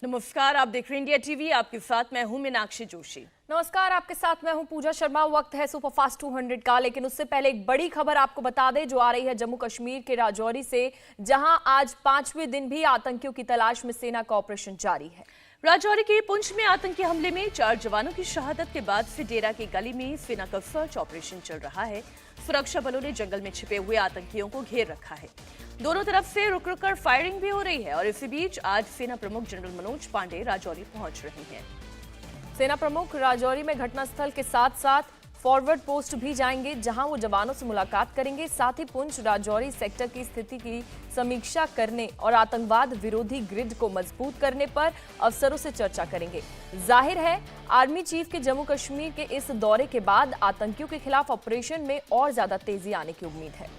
नमस्कार, आप देख रहे हैं इंडिया टीवी। आपके साथ मैं हूं मीनाक्षी जोशी। नमस्कार, आपके साथ मैं हूं पूजा शर्मा। वक्त है सुपरफास्ट 200 का, लेकिन उससे पहले एक बड़ी खबर आपको बता दें जो आ रही है जम्मू कश्मीर के राजौरी से, जहां आज 5वें दिन भी आतंकियों की तलाश में सेना का ऑपरेशन जारी है। राजौरी के पुंछ में आतंकी हमले में 4 जवानों की शहादत के बाद से डेरा की गली में सेना का सर्च ऑपरेशन चल रहा है। सुरक्षा बलों ने जंगल में छिपे हुए आतंकियों को घेर रखा है। दोनों तरफ से रुक रुक कर फायरिंग भी हो रही है और इसी बीच आज सेना प्रमुख जनरल मनोज पांडे राजौरी पहुंच रहे हैं। सेना प्रमुख राजौरी में घटनास्थल के साथ साथ फॉरवर्ड पोस्ट भी जाएंगे, जहां वो जवानों से मुलाकात करेंगे। साथ ही पुंछ राजौरी सेक्टर की स्थिति की समीक्षा करने और आतंकवाद विरोधी ग्रिड को मजबूत करने पर अफसरों से चर्चा करेंगे। जाहिर है, आर्मी चीफ के जम्मू कश्मीर के इस दौरे के बाद आतंकियों के खिलाफ ऑपरेशन में और ज्यादा तेजी आने की उम्मीद है।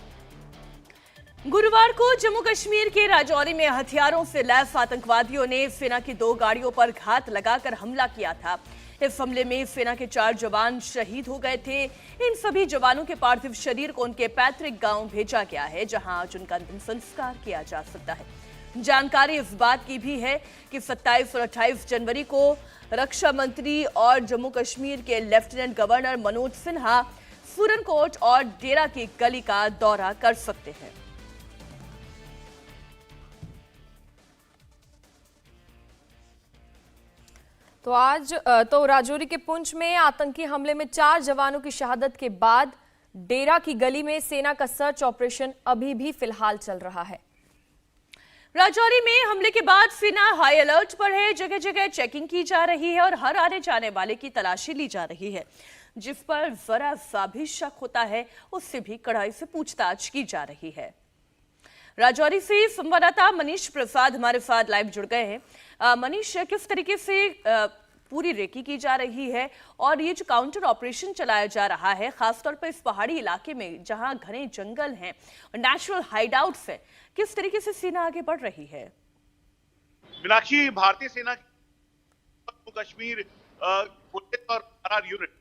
गुरुवार को जम्मू कश्मीर के राजौरी में हथियारों से लैस आतंकवादियों ने सेना की 2 गाड़ियों पर घात लगाकर हमला किया था। इस हमले में सेना के 4 जवान शहीद हो गए थे। इन सभी जवानों के पार्थिव शरीर को उनके पैतृक गांव भेजा गया है, जहां आज उनका अंतिम संस्कार किया जा सकता है। जानकारी इस बात की भी है कि 27 और 28 जनवरी को रक्षा मंत्री और जम्मू कश्मीर के लेफ्टिनेंट गवर्नर मनोज सिन्हा सूरनकोट और डेरा की गली का दौरा कर सकते हैं। तो आज राजौरी के पुंछ में आतंकी हमले में 4 जवानों की शहादत के बाद डेरा की गली में सेना का सर्च ऑपरेशन अभी भी फिलहाल चल रहा है। राजौरी में हमले के बाद सेना हाई अलर्ट पर है। जगह जगह चेकिंग की जा रही है और हर आने जाने वाले की तलाशी ली जा रही है। जिस पर जरा सा भी शक होता है उससे भी कड़ाई से पूछताछ की जा रही है। राजौरी से संवाददाता मनीष प्रसाद हमारे साथ लाइव जुड़ गए हैं। मनीष, किस तरीके से पूरी रेकी की जा रही है और ये जो काउंटर ऑपरेशन चलाया जा रहा है, खासतौर पर इस पहाड़ी इलाके में जहां घने जंगल हैं और नेचुरल हाइडआउट्स हैं, किस तरीके से सेना आगे बढ़ रही है? मीनाक्षी, भारतीय सेना जम्मू कश्मीर पुलिस और आर यूनिट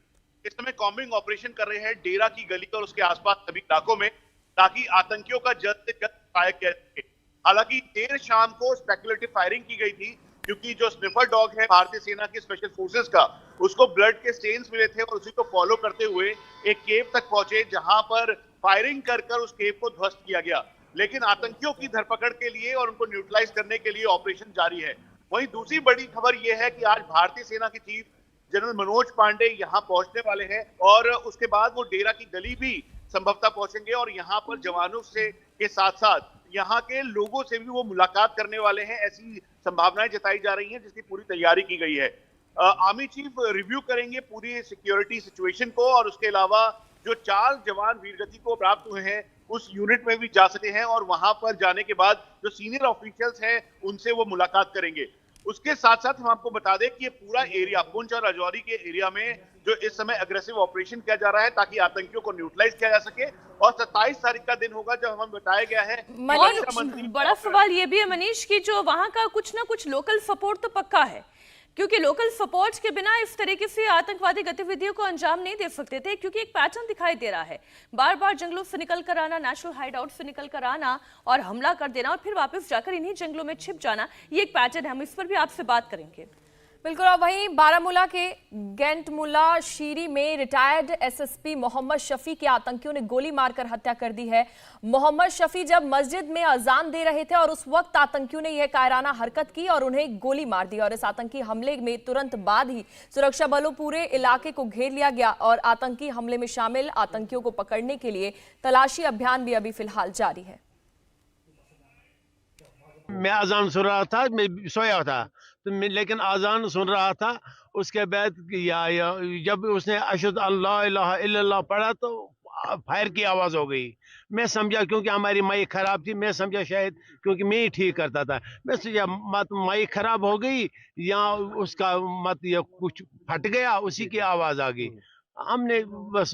इस समय कॉम्बिंग ऑपरेशन कर रहे हैं डेरा की गली और उसके आसपास सभी इलाकों में, ताकि आतंकियों का जल्द से जल्द फायर किया जा सके। हालांकि देर शाम को स्पेकुलेटिव फायरिंग की गई थी, क्योंकि जो स्निफर डॉग है भारतीय सेना की स्पेशल फोर्सेस का, उसको ब्लड के स्टेन्स मिले थे और उसी को फॉलो करते हुए एक केव तक पहुंचे, जहां पर फायरिंग कर उस केव को ध्वस्त किया गया। लेकिन आतंकियों की धरपकड़ के लिए और उनको न्यूट्रलाइज करने के लिए ऑपरेशन जारी है। वहीं दूसरी बड़ी खबर यह है कि आज भारतीय सेना के चीफ जनरल मनोज पांडे यहां पहुंचने वाले हैं और उसके बाद वो डेरा की गली भी संभवतः पहुंचेंगे और यहां पर जवानों से के साथ साथ यहाँ के लोगों से भी वो मुलाकात करने वाले हैं। ऐसी संभावनाएं जताई जा रही हैं, जिसकी पूरी तैयारी की गई है। आर्मी चीफ रिव्यू करेंगे पूरी सिक्योरिटी सिचुएशन को और उसके अलावा जो 4 जवान वीरगति को प्राप्त हुए हैं उस यूनिट में भी जा सके हैं और वहां पर जाने के बाद जो सीनियर ऑफिशियल्स हैं उनसे वो मुलाकात करेंगे। उसके साथ साथ हम आपको बता दें कि ये पूरा एरिया पुंछ और राजौरी के एरिया में जो इस समय अग्रेसिव ऑपरेशन किया जा रहा है, ताकि आतंकियों को न्यूट्रलाइज किया जा सके। और 27 तारीख का दिन होगा जब हमें बताया गया है। बड़ा सवाल ये भी है मनीष की जो वहां का कुछ ना कुछ लोकल सपोर्ट तो पक्का है, क्योंकि लोकल सपोर्ट के बिना इस तरीके से आतंकवादी गतिविधियों को अंजाम नहीं दे सकते थे। क्योंकि एक पैटर्न दिखाई दे रहा है, बार बार जंगलों से निकल कर आना, नेचुरल हाइडआउट से निकल कर आना और हमला कर देना और फिर वापस जाकर इन्हीं जंगलों में छिप जाना, ये एक पैटर्न है। हम इस पर भी आपसे बात करेंगे। बिल्कुल। और वहीं बारामूला के गेंटमुला शीरी में रिटायर्ड एसएसपी मोहम्मद शफी के आतंकियों ने गोली मारकर हत्या कर दी है। मोहम्मद शफी जब मस्जिद में अजान दे रहे थे और उस वक्त आतंकियों ने यह कायराना हरकत की और उन्हें गोली मार दी। और इस आतंकी हमले में तुरंत बाद ही सुरक्षा बलों पूरे इलाके को घेर लिया गया और आतंकी हमले में शामिल आतंकियों को पकड़ने के लिए तलाशी अभियान भी अभी फिलहाल जारी है। मैं अजान सुन रहा था, मैं सोया था तो लेकिन अजान सुन रहा था। उसके बाद जब उसने अशहदु अल्ला इलाहा इल्लल्लाह पढ़ा तो फायर की आवाज़ हो गई। मैं समझा, क्योंकि हमारी माइक ख़राब थी, मैं समझा शायद क्योंकि मैं ही ठीक करता था, मैं समझा मत माइक ख़राब हो गई या उसका मत या कुछ फट गया, उसी की आवाज़ आ गई। हमने बस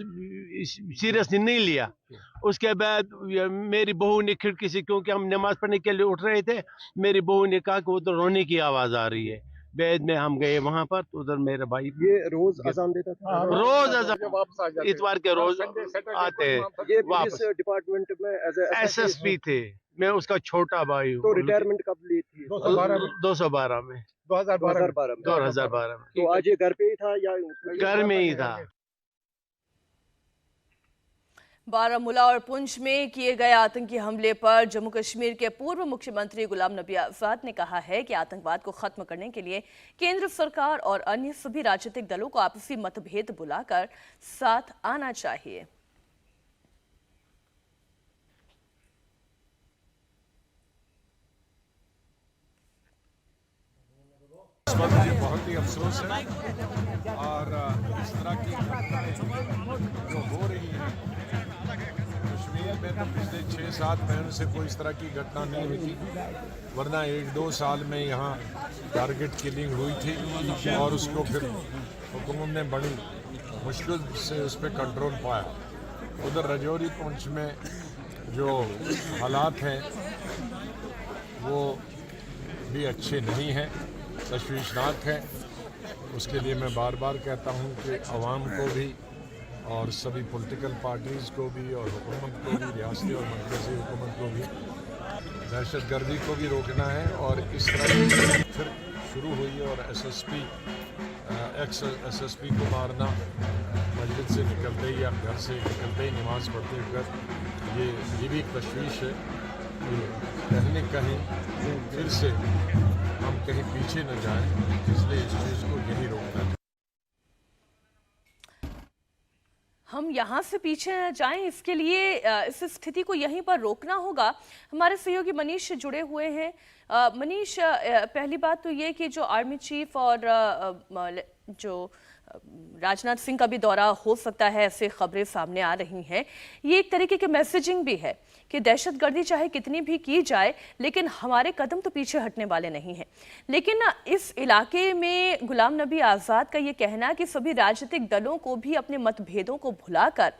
सीरियसली नहीं लिया। उसके बाद मेरी बहू ने खिड़की से, क्योंकि हम नमाज पढ़ने के लिए उठ रहे थे, मेरी बहू ने कहा कि वो तो रोने की आवाज़ आ रही है। बाद में हम गए वहाँ पर, तो उधर मेरे भाई ये रोज अजान देता था। रोज अजान, इतवार के रोज आते हैं। ये वापस पुलिस डिपार्टमेंट में SSP थे, मैं उसका छोटा भाई हूँ। तो रिटायरमेंट कब ली थी? 212 में, 2012 में। तो आज ये घर पे ही था या घर में ही था। बारामूला और पुंछ में किए गए आतंकी हमले पर जम्मू कश्मीर के पूर्व मुख्यमंत्री गुलाम नबी आजाद ने कहा है कि आतंकवाद को खत्म करने के लिए केंद्र सरकार और अन्य सभी राजनीतिक दलों को आपसी मतभेद बुलाकर साथ आना चाहिए। इस पर मुझे बहुत ही अफसोस है और इस तरह की घटनाएं जो हो रही हैं कश्मीर में, तो पिछले 6-7 महीनों से कोई इस तरह की घटना नहीं हुई थी, वरना 1-2 साल में यहाँ टारगेट किलिंग हुई थी और उसको फिर हुकूमत ने बड़ी मुश्किल से उस पर कंट्रोल पाया। उधर राजौरी पुंछ में जो हालात हैं वो भी अच्छे नहीं हैं, तशवीशनाक है। उसके लिए मैं बार बार कहता हूँ कि आवाम को भी और सभी पॉलिटिकल पार्टीज़ को भी और हुकूमत को भी, रियासती और मरकज़ी हुकूमत को भी दहशतगर्दी को भी रोकना है। और इस तरह की फिर शुरू हुई और एक्स SSP को मारना, मस्जिद से निकलते ही या घर से निकलते ही नमाज़ पढ़ते हुए, ये भी एक तशवीश है कि कहीं न कहीं फिर से हम कहीं पीछे न जाएं, इसलिए इस चीज़ को यही रोकना है। हम यहाँ से पीछे न जाएं, इसके लिए इस स्थिति को यहीं पर रोकना होगा। हमारे सहयोगी मनीष जुड़े हुए हैं। मनीष, पहली बात तो ये कि जो आर्मी चीफ और जो राजनाथ सिंह का भी दौरा हो सकता है, ऐसे खबरें सामने आ रही हैं। ये एक तरीके की मैसेजिंग भी है कि दहशतगर्दी चाहे कितनी भी की जाए, लेकिन हमारे कदम तो पीछे हटने वाले नहीं हैं। लेकिन इस इलाके में गुलाम नबी आज़ाद का ये कहना कि सभी राजनीतिक दलों को भी अपने मतभेदों को भुलाकर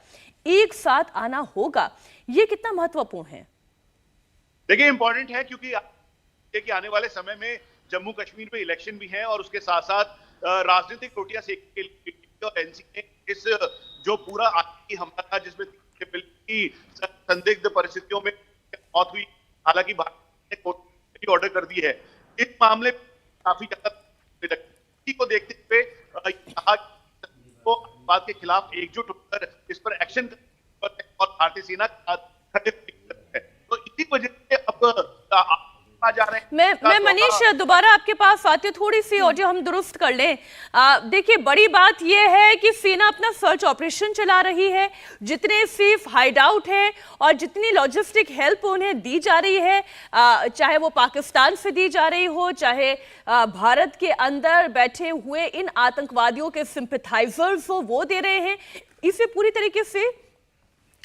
एक साथ आना होगा, ये कितना महत्वपूर्ण है? देखिए, इंपॉर्टेंट है क्योंकि आने वाले समय में जम्मू कश्मीर में इलेक्शन भी है और उसके साथ साथ राजनीतिक रोटियां सेकने के लिए और NC ने इस जो पूरा आतंकी हमला था जिसमें की संदिग्ध परिस्थितियों में मौत हुई, हालांकि भारत ने कोर्ट ऑर्डर कर दी है, इस मामले में काफी ज्यादा को देखते हुए कहा को बात के खिलाफ एकजुट होकर इस पर एक्शन और भारतीय सेना खड़े है। तो इसी वजह से अब जा रहे हैं। मैं मनीष दोबारा आपके पास आती हूँ, थोड़ी सी ऑडियो हम दुरुस्त कर लें। देखिए, बड़ी बात यह है कि सेना अपना सर्च ऑपरेशन चला रही है। जितने सिर्फ हाइड आउट है और जितनी लॉजिस्टिक हेल्प उन्हें दी जा रही है, चाहे वो पाकिस्तान से दी जा रही हो, चाहे भारत के अंदर बैठे हुए इन आतंकवादियों के सिंपैथाइजर्स हो, वो दे रहे हैं। इसे पूरी तरीके से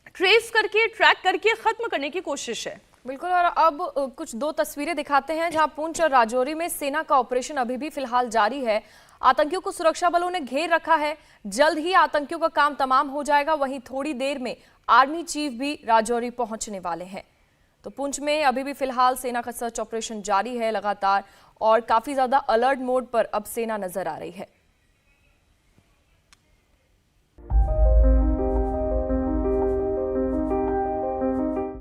ट्रेस करके, ट्रैक करके खत्म करने की कोशिश है। बिल्कुल। और अब कुछ 2 तस्वीरें दिखाते हैं जहां पुंछ और राजौरी में सेना का ऑपरेशन अभी भी फिलहाल जारी है। आतंकियों को सुरक्षा बलों ने घेर रखा है। जल्द ही आतंकियों का काम तमाम हो जाएगा। वहीं थोड़ी देर में आर्मी चीफ भी राजौरी पहुंचने वाले हैं। तो पुंछ में अभी भी फिलहाल सेना का सर्च ऑपरेशन जारी है लगातार, और काफी ज्यादा अलर्ट मोड पर अब सेना नजर आ रही है।